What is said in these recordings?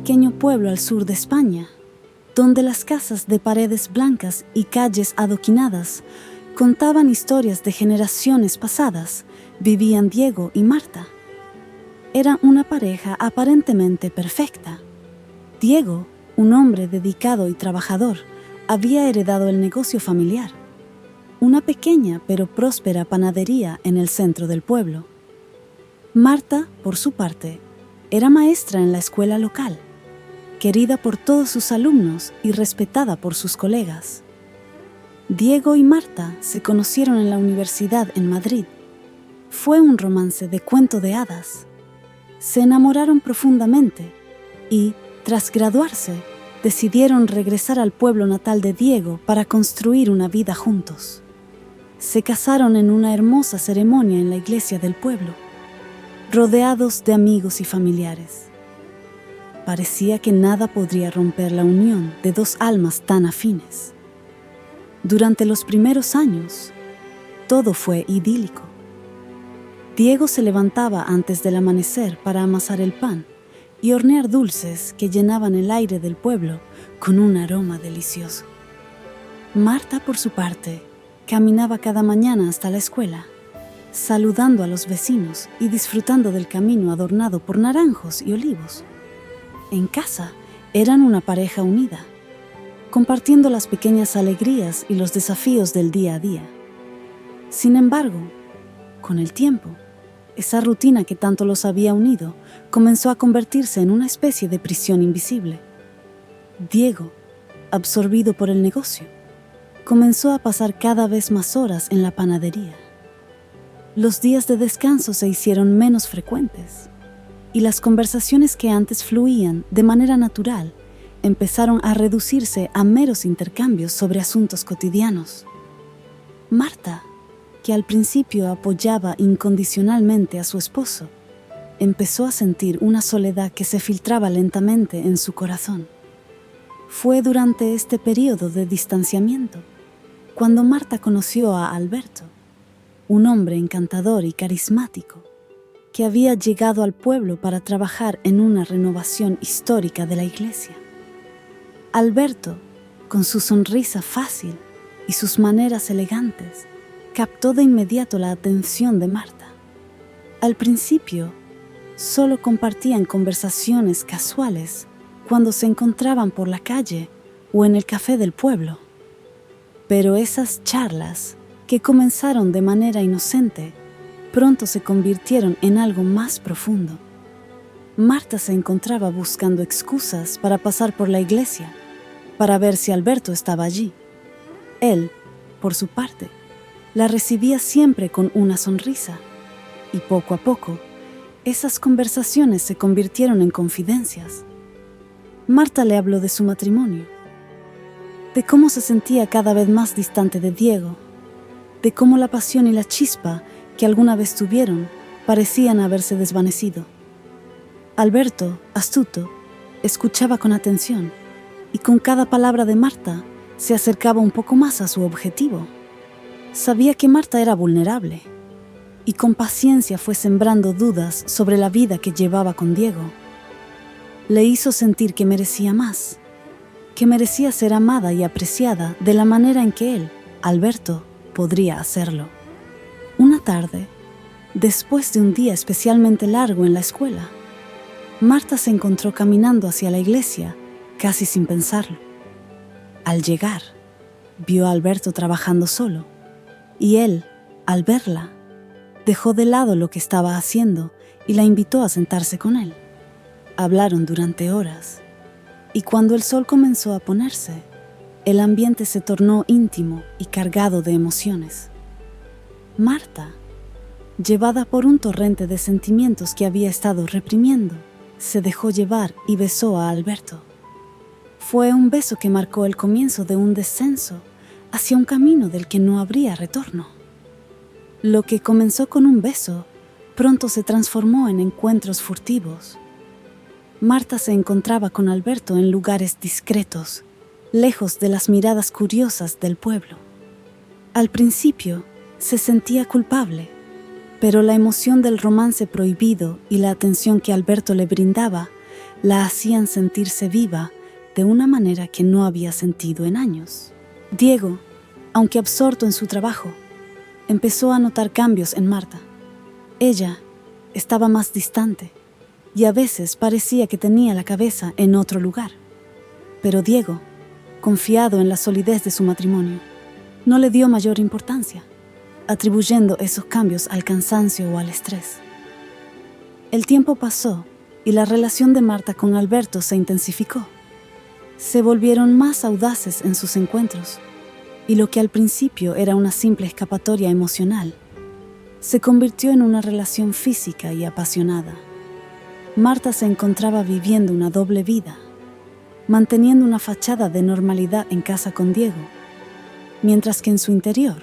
pequeño pueblo al sur de España, donde las casas de paredes blancas y calles adoquinadas contaban historias de generaciones pasadas, vivían Diego y Marta. Eran una pareja aparentemente perfecta. Diego, un hombre dedicado y trabajador, había heredado el negocio familiar, una pequeña pero próspera panadería en el centro del pueblo. Marta, por su parte, era maestra en la escuela local, querida por todos sus alumnos y respetada por sus colegas. Diego y Marta se conocieron en la universidad en Madrid. Fue un romance de cuento de hadas. Se enamoraron profundamente y, tras graduarse, decidieron regresar al pueblo natal de Diego para construir una vida juntos. Se casaron en una hermosa ceremonia en la iglesia del pueblo, rodeados de amigos y familiares. Parecía que nada podría romper la unión de dos almas tan afines. Durante los primeros años, todo fue idílico. Diego se levantaba antes del amanecer para amasar el pan y hornear dulces que llenaban el aire del pueblo con un aroma delicioso. Marta, por su parte, caminaba cada mañana hasta la escuela, saludando a los vecinos y disfrutando del camino adornado por naranjos y olivos. En casa, eran una pareja unida, compartiendo las pequeñas alegrías y los desafíos del día a día. Sin embargo, con el tiempo, esa rutina que tanto los había unido comenzó a convertirse en una especie de prisión invisible. Diego, absorbido por el negocio, comenzó a pasar cada vez más horas en la panadería. Los días de descanso se hicieron menos frecuentes y las conversaciones que antes fluían de manera natural empezaron a reducirse a meros intercambios sobre asuntos cotidianos. Marta, que al principio apoyaba incondicionalmente a su esposo, empezó a sentir una soledad que se filtraba lentamente en su corazón. Fue durante este periodo de distanciamiento cuando Marta conoció a Alberto, un hombre encantador y carismático que había llegado al pueblo para trabajar en una renovación histórica de la iglesia. Alberto, con su sonrisa fácil y sus maneras elegantes, captó de inmediato la atención de Marta. Al principio, solo compartían conversaciones casuales cuando se encontraban por la calle o en el café del pueblo. Pero esas charlas, que comenzaron de manera inocente, pronto se convirtieron en algo más profundo. Marta se encontraba buscando excusas para pasar por la iglesia, para ver si Alberto estaba allí. Él, por su parte, la recibía siempre con una sonrisa, y poco a poco, esas conversaciones se convirtieron en confidencias. Marta le habló de su matrimonio, de cómo se sentía cada vez más distante de Diego, de cómo la pasión y la chispa que alguna vez tuvieron parecían haberse desvanecido. Alberto, astuto, escuchaba con atención, y con cada palabra de Marta se acercaba un poco más a su objetivo. Sabía que Marta era vulnerable, y con paciencia fue sembrando dudas sobre la vida que llevaba con Diego. Le hizo sentir que merecía más, que merecía ser amada y apreciada de la manera en que él, Alberto, podría hacerlo. Una tarde, después de un día especialmente largo en la escuela, Marta se encontró caminando hacia la iglesia casi sin pensarlo. Al llegar, vio a Alberto trabajando solo, y él, al verla, dejó de lado lo que estaba haciendo y la invitó a sentarse con él. Hablaron durante horas, y cuando el sol comenzó a ponerse, el ambiente se tornó íntimo y cargado de emociones. Marta, llevada por un torrente de sentimientos que había estado reprimiendo, se dejó llevar y besó a Alberto. Fue un beso que marcó el comienzo de un descenso hacia un camino del que no habría retorno. Lo que comenzó con un beso, pronto se transformó en encuentros furtivos. Marta se encontraba con Alberto en lugares discretos, lejos de las miradas curiosas del pueblo. Al principio, se sentía culpable, pero la emoción del romance prohibido y la atención que Alberto le brindaba la hacían sentirse viva de una manera que no había sentido en años. Diego, aunque absorto en su trabajo, empezó a notar cambios en Marta. Ella estaba más distante y a veces parecía que tenía la cabeza en otro lugar. Pero Diego, confiado en la solidez de su matrimonio, no le dio mayor importancia, atribuyendo esos cambios al cansancio o al estrés. El tiempo pasó y la relación de Marta con Alberto se intensificó. Se volvieron más audaces en sus encuentros, y lo que al principio era una simple escapatoria emocional, se convirtió en una relación física y apasionada. Marta se encontraba viviendo una doble vida, manteniendo una fachada de normalidad en casa con Diego, mientras que en su interior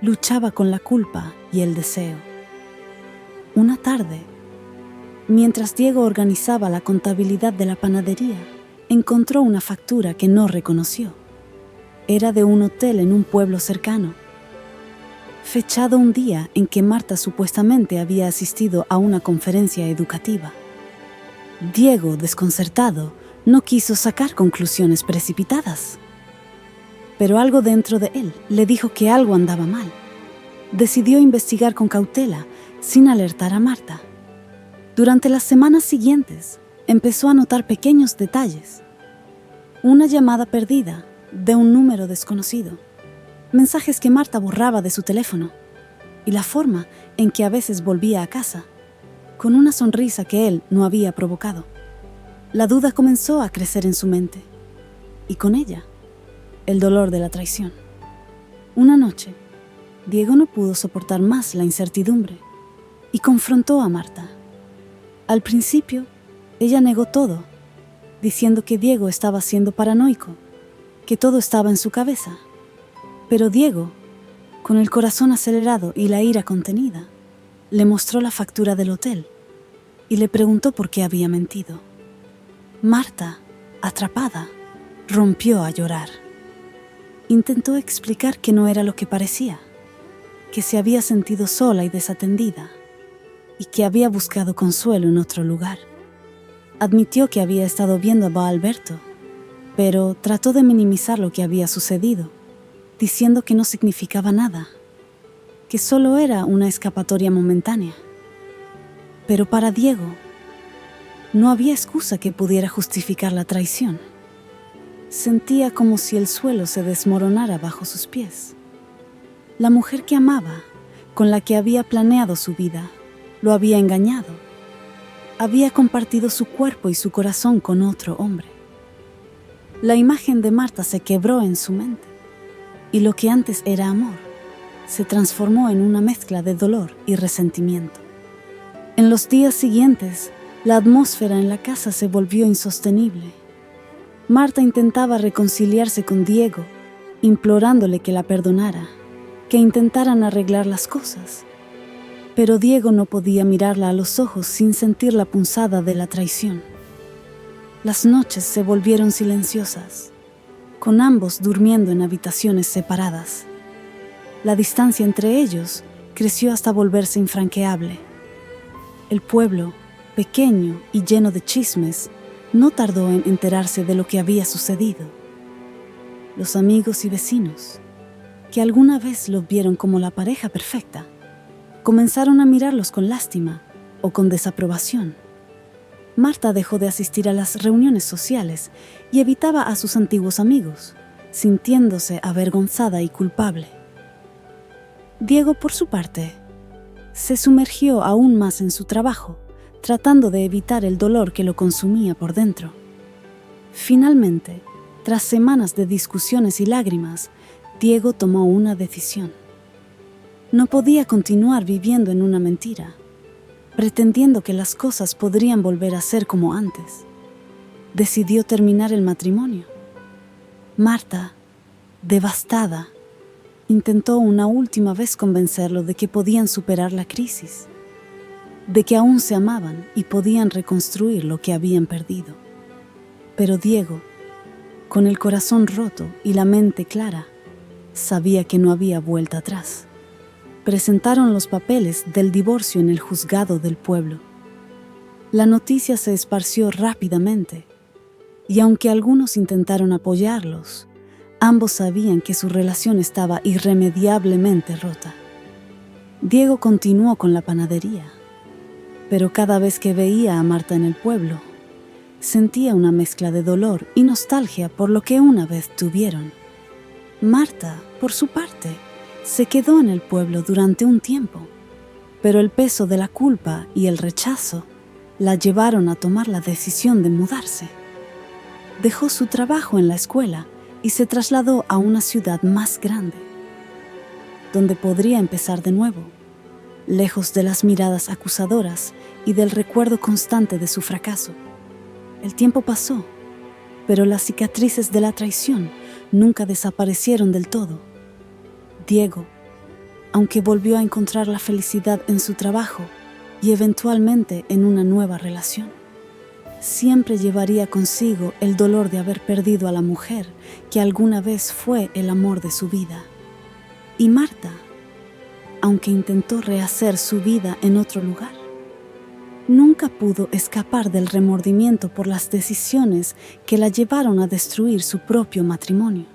luchaba con la culpa y el deseo. Una tarde, mientras Diego organizaba la contabilidad de la panadería, encontró una factura que no reconoció. Era de un hotel en un pueblo cercano, fechado un día en que Marta supuestamente había asistido a una conferencia educativa. Diego, desconcertado, no quiso sacar conclusiones precipitadas. Pero algo dentro de él le dijo que algo andaba mal. Decidió investigar con cautela, sin alertar a Marta. Durante las semanas siguientes, empezó a notar pequeños detalles. Una llamada perdida de un número desconocido, mensajes que Marta borraba de su teléfono y la forma en que a veces volvía a casa, con una sonrisa que él no había provocado. La duda comenzó a crecer en su mente y con ella, el dolor de la traición. Una noche, Diego no pudo soportar más la incertidumbre y confrontó a Marta. Al principio, ella negó todo, diciendo que Diego estaba siendo paranoico, que todo estaba en su cabeza. Pero Diego, con el corazón acelerado y la ira contenida, le mostró la factura del hotel y le preguntó por qué había mentido. Marta, atrapada, rompió a llorar. Intentó explicar que no era lo que parecía, que se había sentido sola y desatendida y que había buscado consuelo en otro lugar. Admitió que había estado viendo a Alberto, pero trató de minimizar lo que había sucedido, diciendo que no significaba nada, que solo era una escapatoria momentánea. Pero para Diego, no había excusa que pudiera justificar la traición. Sentía como si el suelo se desmoronara bajo sus pies. La mujer que amaba, con la que había planeado su vida, lo había engañado. Había compartido su cuerpo y su corazón con otro hombre. La imagen de Marta se quebró en su mente, y lo que antes era amor se transformó en una mezcla de dolor y resentimiento. En los días siguientes, la atmósfera en la casa se volvió insostenible. Marta intentaba reconciliarse con Diego, implorándole que la perdonara, que intentaran arreglar las cosas. Pero Diego no podía mirarla a los ojos sin sentir la punzada de la traición. Las noches se volvieron silenciosas, con ambos durmiendo en habitaciones separadas. La distancia entre ellos creció hasta volverse infranqueable. El pueblo, pequeño y lleno de chismes, no tardó en enterarse de lo que había sucedido. Los amigos y vecinos, que alguna vez los vieron como la pareja perfecta, comenzaron a mirarlos con lástima o con desaprobación. Marta dejó de asistir a las reuniones sociales y evitaba a sus antiguos amigos, sintiéndose avergonzada y culpable. Diego, por su parte, se sumergió aún más en su trabajo, tratando de evitar el dolor que lo consumía por dentro. Finalmente, tras semanas de discusiones y lágrimas, Diego tomó una decisión. No podía continuar viviendo en una mentira, pretendiendo que las cosas podrían volver a ser como antes. Decidió terminar el matrimonio. Marta, devastada, intentó una última vez convencerlo de que podían superar la crisis, de que aún se amaban y podían reconstruir lo que habían perdido. Pero Diego, con el corazón roto y la mente clara, sabía que no había vuelta atrás. Presentaron los papeles del divorcio en el juzgado del pueblo. La noticia se esparció rápidamente, y aunque algunos intentaron apoyarlos, ambos sabían que su relación estaba irremediablemente rota. Diego continuó con la panadería, pero cada vez que veía a Marta en el pueblo, sentía una mezcla de dolor y nostalgia por lo que una vez tuvieron. Marta, por su parte, se quedó en el pueblo durante un tiempo, pero el peso de la culpa y el rechazo la llevaron a tomar la decisión de mudarse. Dejó su trabajo en la escuela y se trasladó a una ciudad más grande, donde podría empezar de nuevo, lejos de las miradas acusadoras y del recuerdo constante de su fracaso. El tiempo pasó, pero las cicatrices de la traición nunca desaparecieron del todo. Diego, aunque volvió a encontrar la felicidad en su trabajo y eventualmente en una nueva relación, siempre llevaría consigo el dolor de haber perdido a la mujer que alguna vez fue el amor de su vida. Y Marta, aunque intentó rehacer su vida en otro lugar, nunca pudo escapar del remordimiento por las decisiones que la llevaron a destruir su propio matrimonio.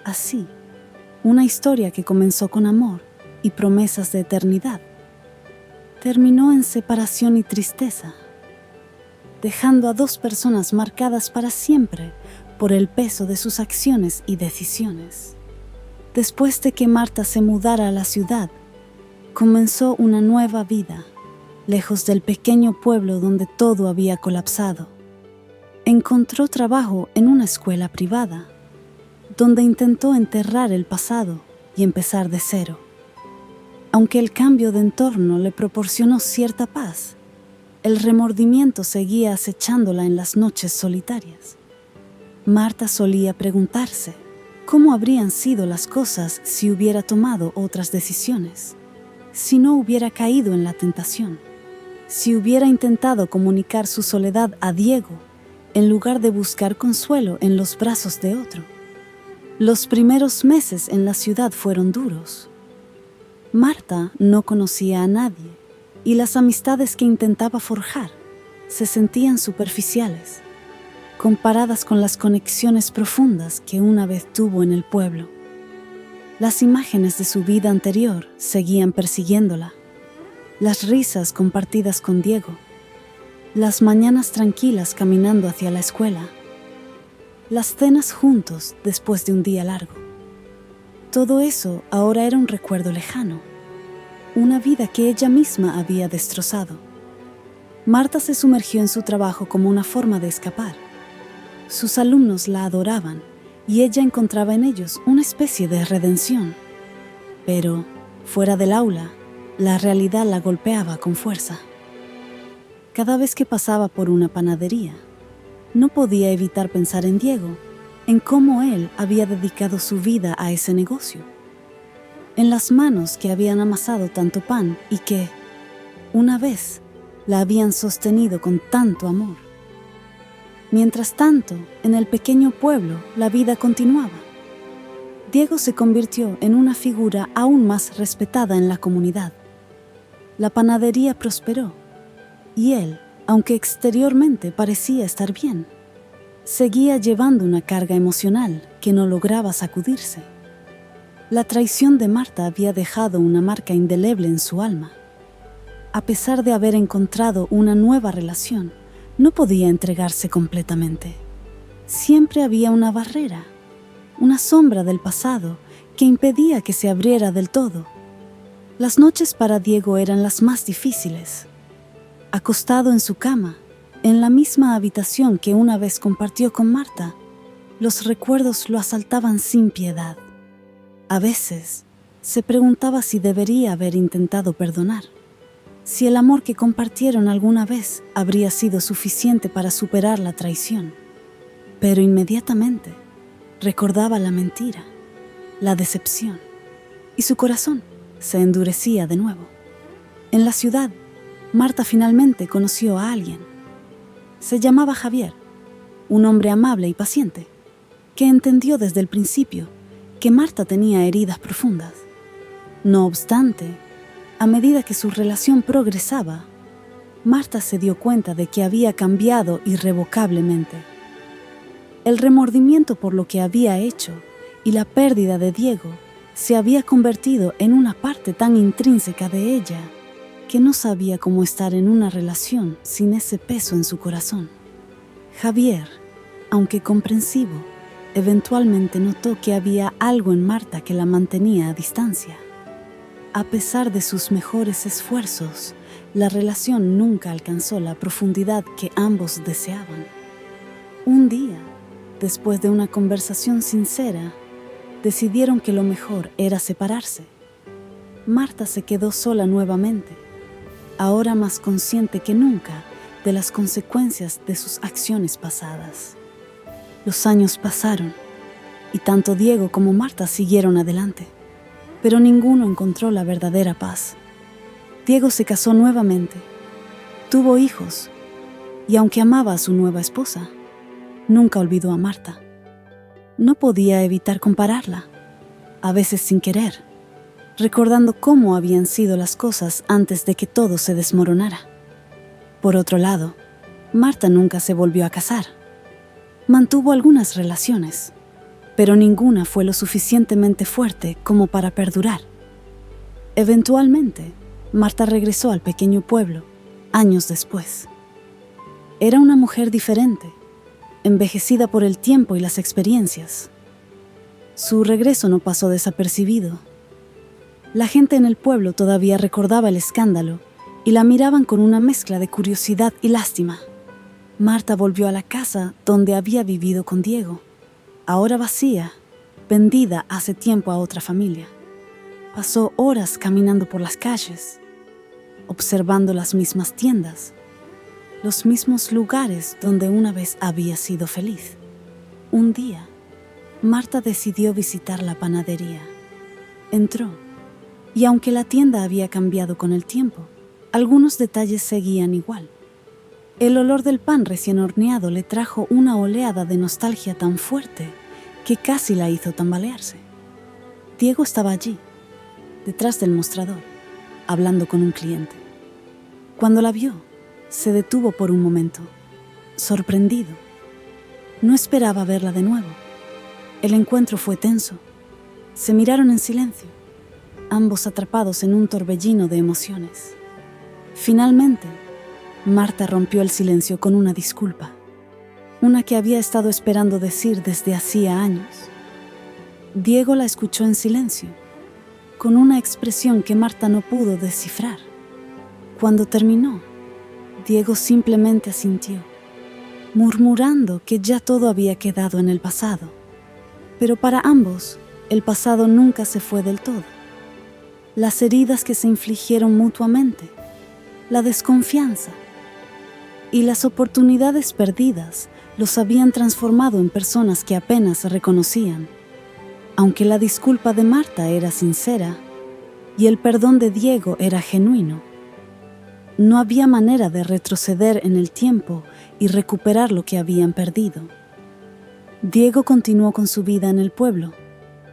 Así, una historia que comenzó con amor y promesas de eternidad terminó en separación y tristeza, dejando a dos personas marcadas para siempre por el peso de sus acciones y decisiones. Después de que Marta se mudara a la ciudad, comenzó una nueva vida, lejos del pequeño pueblo donde todo había colapsado. Encontró trabajo en una escuela privada, donde intentó enterrar el pasado y empezar de cero. Aunque el cambio de entorno le proporcionó cierta paz, el remordimiento seguía acechándola en las noches solitarias. Marta solía preguntarse cómo habrían sido las cosas si hubiera tomado otras decisiones, si no hubiera caído en la tentación, si hubiera intentado comunicar su soledad a Diego en lugar de buscar consuelo en los brazos de otro. Los primeros meses en la ciudad fueron duros. Marta no conocía a nadie y las amistades que intentaba forjar se sentían superficiales, comparadas con las conexiones profundas que una vez tuvo en el pueblo. Las imágenes de su vida anterior seguían persiguiéndola, las risas compartidas con Diego, las mañanas tranquilas caminando hacia la escuela, las cenas juntos después de un día largo. Todo eso ahora era un recuerdo lejano, una vida que ella misma había destrozado. Marta se sumergió en su trabajo como una forma de escapar. Sus alumnos la adoraban y ella encontraba en ellos una especie de redención. Pero, fuera del aula, la realidad la golpeaba con fuerza. Cada vez que pasaba por una panadería, no podía evitar pensar en Diego, en cómo él había dedicado su vida a ese negocio, en las manos que habían amasado tanto pan y que, una vez, la habían sostenido con tanto amor. Mientras tanto, en el pequeño pueblo, la vida continuaba. Diego se convirtió en una figura aún más respetada en la comunidad. La panadería prosperó, y él, aunque exteriormente parecía estar bien, seguía llevando una carga emocional que no lograba sacudirse. La traición de Marta había dejado una marca indeleble en su alma. A pesar de haber encontrado una nueva relación, no podía entregarse completamente. Siempre había una barrera, una sombra del pasado que impedía que se abriera del todo. Las noches para Diego eran las más difíciles. Acostado en su cama, en la misma habitación que una vez compartió con Marta, los recuerdos lo asaltaban sin piedad. A veces, se preguntaba si debería haber intentado perdonar, si el amor que compartieron alguna vez habría sido suficiente para superar la traición. Pero inmediatamente recordaba la mentira, la decepción, y su corazón se endurecía de nuevo. En la ciudad, Marta finalmente conoció a alguien. Se llamaba Javier, un hombre amable y paciente, que entendió desde el principio que Marta tenía heridas profundas. No obstante, a medida que su relación progresaba, Marta se dio cuenta de que había cambiado irrevocablemente. El remordimiento por lo que había hecho y la pérdida de Diego se había convertido en una parte tan intrínseca de ella que no sabía cómo estar en una relación sin ese peso en su corazón. Javier, aunque comprensivo, eventualmente notó que había algo en Marta que la mantenía a distancia. A pesar de sus mejores esfuerzos, la relación nunca alcanzó la profundidad que ambos deseaban. Un día, después de una conversación sincera, decidieron que lo mejor era separarse. Marta se quedó sola nuevamente, ahora más consciente que nunca de las consecuencias de sus acciones pasadas. Los años pasaron y tanto Diego como Marta siguieron adelante, pero ninguno encontró la verdadera paz. Diego se casó nuevamente, tuvo hijos y aunque amaba a su nueva esposa, nunca olvidó a Marta. No podía evitar compararla, a veces sin querer, recordando cómo habían sido las cosas antes de que todo se desmoronara. Por otro lado, Marta nunca se volvió a casar. Mantuvo algunas relaciones, pero ninguna fue lo suficientemente fuerte como para perdurar. Eventualmente, Marta regresó al pequeño pueblo, años después. Era una mujer diferente, envejecida por el tiempo y las experiencias. Su regreso no pasó desapercibido. La gente en el pueblo todavía recordaba el escándalo y la miraban con una mezcla de curiosidad y lástima. Marta volvió a la casa donde había vivido con Diego, ahora vacía, vendida hace tiempo a otra familia. Pasó horas caminando por las calles, observando las mismas tiendas, los mismos lugares donde una vez había sido feliz. Un día, Marta decidió visitar la panadería. Entró, y aunque la tienda había cambiado con el tiempo, algunos detalles seguían igual. El olor del pan recién horneado le trajo una oleada de nostalgia tan fuerte que casi la hizo tambalearse. Diego estaba allí, detrás del mostrador, hablando con un cliente. Cuando la vio, se detuvo por un momento, sorprendido. No esperaba verla de nuevo. El encuentro fue tenso. Se miraron en silencio, ambos atrapados en un torbellino de emociones. Finalmente, Marta rompió el silencio con una disculpa, una que había estado esperando decir desde hacía años. Diego la escuchó en silencio, con una expresión que Marta no pudo descifrar. Cuando terminó, Diego simplemente asintió, murmurando que ya todo había quedado en el pasado. Pero para ambos, el pasado nunca se fue del todo. Las heridas que se infligieron mutuamente, la desconfianza y las oportunidades perdidas los habían transformado en personas que apenas se reconocían. Aunque la disculpa de Marta era sincera y el perdón de Diego era genuino, no había manera de retroceder en el tiempo y recuperar lo que habían perdido. Diego continuó con su vida en el pueblo,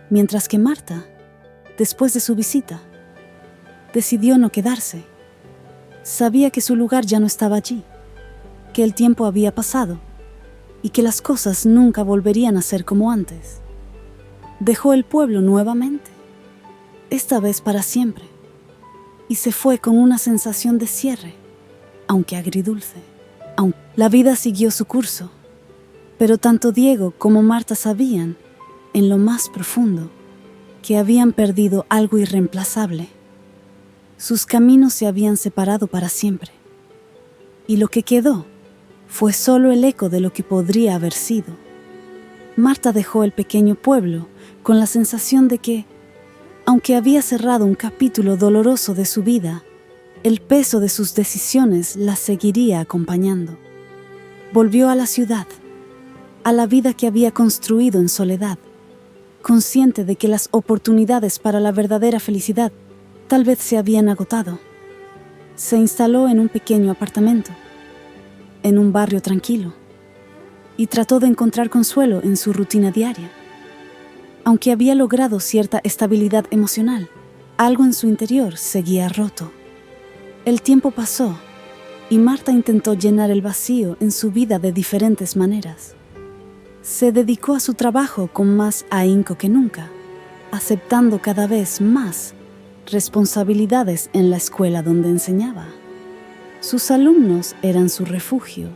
mientras que Marta, después de su visita, decidió no quedarse. Sabía que su lugar ya no estaba allí, que el tiempo había pasado y que las cosas nunca volverían a ser como antes. Dejó el pueblo nuevamente, esta vez para siempre, y se fue con una sensación de cierre, aunque agridulce. La vida siguió su curso, pero tanto Diego como Marta sabían, en lo más profundo, que habían perdido algo irreemplazable. Sus caminos se habían separado para siempre, y lo que quedó fue solo el eco de lo que podría haber sido. Marta dejó el pequeño pueblo con la sensación de que, aunque había cerrado un capítulo doloroso de su vida, el peso de sus decisiones la seguiría acompañando. Volvió a la ciudad, a la vida que había construido en soledad, consciente de que las oportunidades para la verdadera felicidad tal vez se habían agotado. Se instaló en un pequeño apartamento, en un barrio tranquilo, y trató de encontrar consuelo en su rutina diaria. Aunque había logrado cierta estabilidad emocional, algo en su interior seguía roto. El tiempo pasó, y Marta intentó llenar el vacío en su vida de diferentes maneras. Se dedicó a su trabajo con más ahínco que nunca, aceptando cada vez más responsabilidades en la escuela donde enseñaba. Sus alumnos eran su refugio,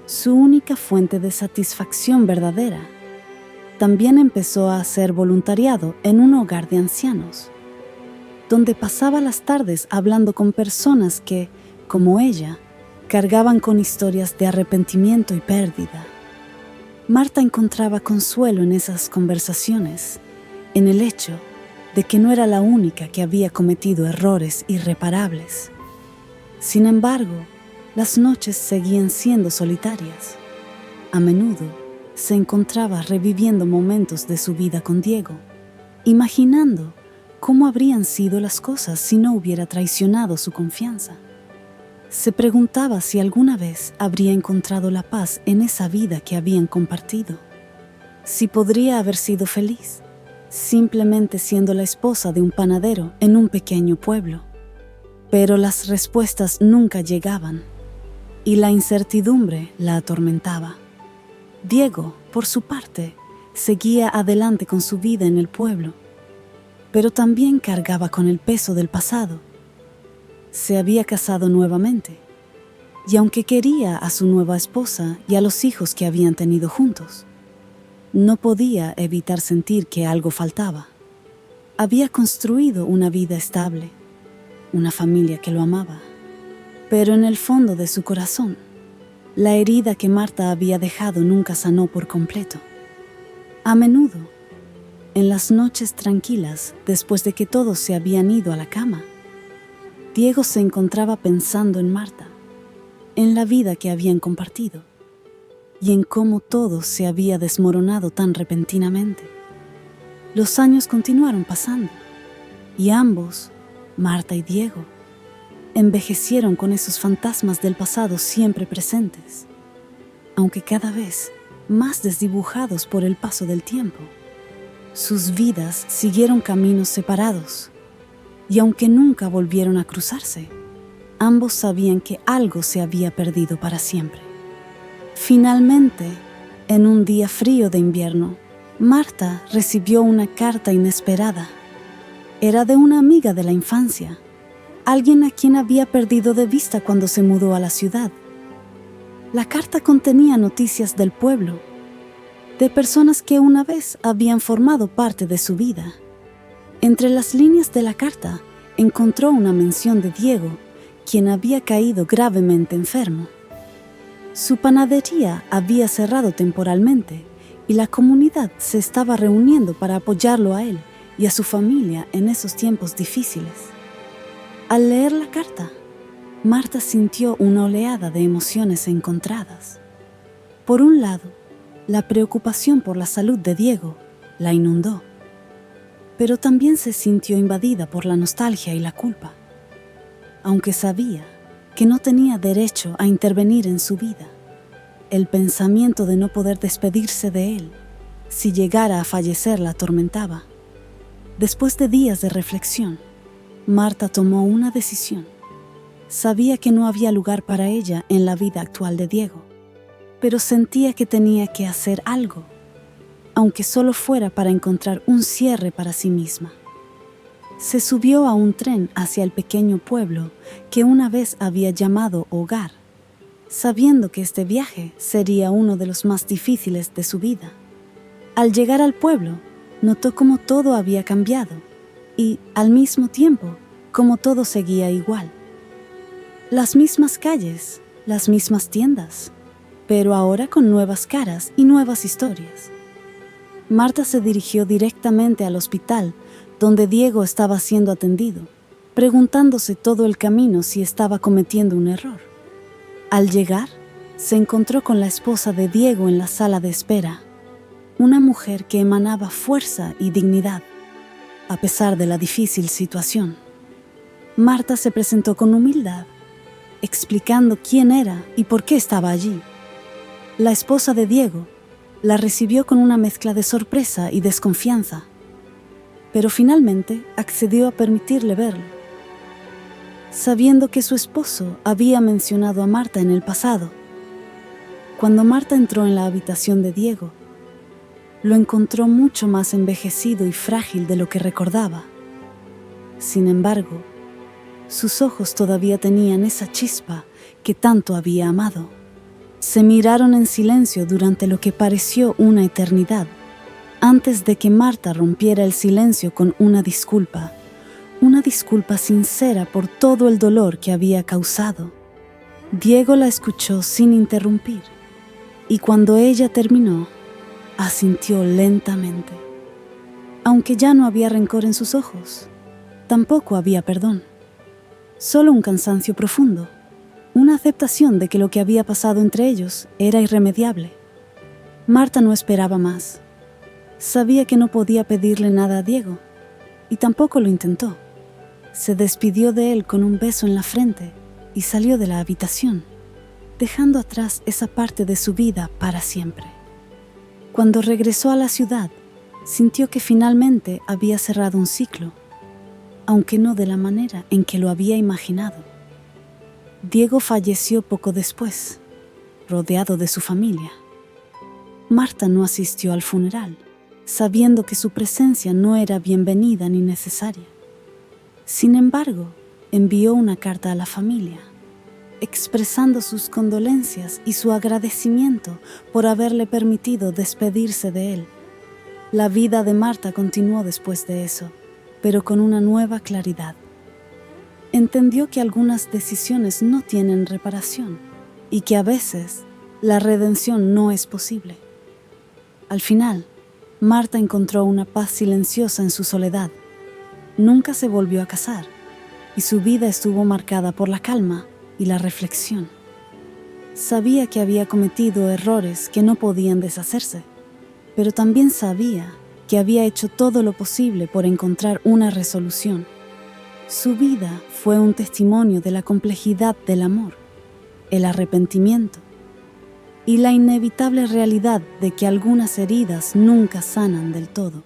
su única fuente de satisfacción verdadera. También empezó a hacer voluntariado en un hogar de ancianos, donde pasaba las tardes hablando con personas que, como ella, cargaban con historias de arrepentimiento y pérdida. Marta encontraba consuelo en esas conversaciones, en el hecho de que no era la única que había cometido errores irreparables. Sin embargo, las noches seguían siendo solitarias. A menudo se encontraba reviviendo momentos de su vida con Diego, imaginando cómo habrían sido las cosas si no hubiera traicionado su confianza. Se preguntaba si alguna vez habría encontrado la paz en esa vida que habían compartido, si podría haber sido feliz, simplemente siendo la esposa de un panadero en un pequeño pueblo. Pero las respuestas nunca llegaban, y la incertidumbre la atormentaba. Diego, por su parte, seguía adelante con su vida en el pueblo, pero también cargaba con el peso del pasado. Se había casado nuevamente, y aunque quería a su nueva esposa y a los hijos que habían tenido juntos, no podía evitar sentir que algo faltaba. Había construido una vida estable, una familia que lo amaba, pero en el fondo de su corazón, la herida que Marta había dejado nunca sanó por completo. A menudo, en las noches tranquilas, después de que todos se habían ido a la cama, Diego se encontraba pensando en Marta, en la vida que habían compartido y en cómo todo se había desmoronado tan repentinamente. Los años continuaron pasando y ambos, Marta y Diego, envejecieron con esos fantasmas del pasado siempre presentes, aunque cada vez más desdibujados por el paso del tiempo. Sus vidas siguieron caminos separados, y aunque nunca volvieron a cruzarse, ambos sabían que algo se había perdido para siempre. Finalmente, en un día frío de invierno, Marta recibió una carta inesperada. Era de una amiga de la infancia, alguien a quien había perdido de vista cuando se mudó a la ciudad. La carta contenía noticias del pueblo, de personas que una vez habían formado parte de su vida. Entre las líneas de la carta encontró una mención de Diego, quien había caído gravemente enfermo. Su panadería había cerrado temporalmente y la comunidad se estaba reuniendo para apoyarlo a él y a su familia en esos tiempos difíciles. Al leer la carta, Marta sintió una oleada de emociones encontradas. Por un lado, la preocupación por la salud de Diego la inundó, pero también se sintió invadida por la nostalgia y la culpa, aunque sabía que no tenía derecho a intervenir en su vida. El pensamiento de no poder despedirse de él si llegara a fallecer la atormentaba. Después de días de reflexión, Marta tomó una decisión. Sabía que no había lugar para ella en la vida actual de Diego, pero sentía que tenía que hacer algo, aunque solo fuera para encontrar un cierre para sí misma. Se subió a un tren hacia el pequeño pueblo que una vez había llamado hogar, sabiendo que este viaje sería uno de los más difíciles de su vida. Al llegar al pueblo, notó cómo todo había cambiado y, al mismo tiempo, cómo todo seguía igual. Las mismas calles, las mismas tiendas, pero ahora con nuevas caras y nuevas historias. Marta se dirigió directamente al hospital donde Diego estaba siendo atendido, preguntándose todo el camino si estaba cometiendo un error. Al llegar, se encontró con la esposa de Diego en la sala de espera, una mujer que emanaba fuerza y dignidad, a pesar de la difícil situación. Marta se presentó con humildad, explicando quién era y por qué estaba allí. La esposa de Diego la recibió con una mezcla de sorpresa y desconfianza, pero finalmente accedió a permitirle verlo. sabiendo que su esposo había mencionado a Marta en el pasado. Cuando Marta entró en la habitación de Diego, lo encontró mucho más envejecido y frágil de lo que recordaba. Sin embargo, sus ojos todavía tenían esa chispa que tanto había amado. Se miraron en silencio durante lo que pareció una eternidad, antes de que Marta rompiera el silencio con una disculpa sincera por todo el dolor que había causado. Diego la escuchó sin interrumpir, y cuando ella terminó, asintió lentamente. Aunque ya no había rencor en sus ojos, tampoco había perdón. Solo un cansancio profundo, una aceptación de que lo que había pasado entre ellos era irremediable. Marta no esperaba más. Sabía que no podía pedirle nada a Diego, y tampoco lo intentó. Se despidió de él con un beso en la frente y salió de la habitación, dejando atrás esa parte de su vida para siempre. Cuando regresó a la ciudad, sintió que finalmente había cerrado un ciclo, aunque no de la manera en que lo había imaginado. Diego falleció poco después, rodeado de su familia. Marta no asistió al funeral, sabiendo que su presencia no era bienvenida ni necesaria. Sin embargo, envió una carta a la familia, expresando sus condolencias y su agradecimiento por haberle permitido despedirse de él. La vida de Marta continuó después de eso, pero con una nueva claridad. Entendió que algunas decisiones no tienen reparación y que a veces la redención no es posible. Al final, Marta encontró una paz silenciosa en su soledad. Nunca se volvió a casar, y su vida estuvo marcada por la calma y la reflexión. Sabía que había cometido errores que no podían deshacerse, pero también sabía que había hecho todo lo posible por encontrar una resolución. Su vida fue un testimonio de la complejidad del amor, el arrepentimiento y la inevitable realidad de que algunas heridas nunca sanan del todo.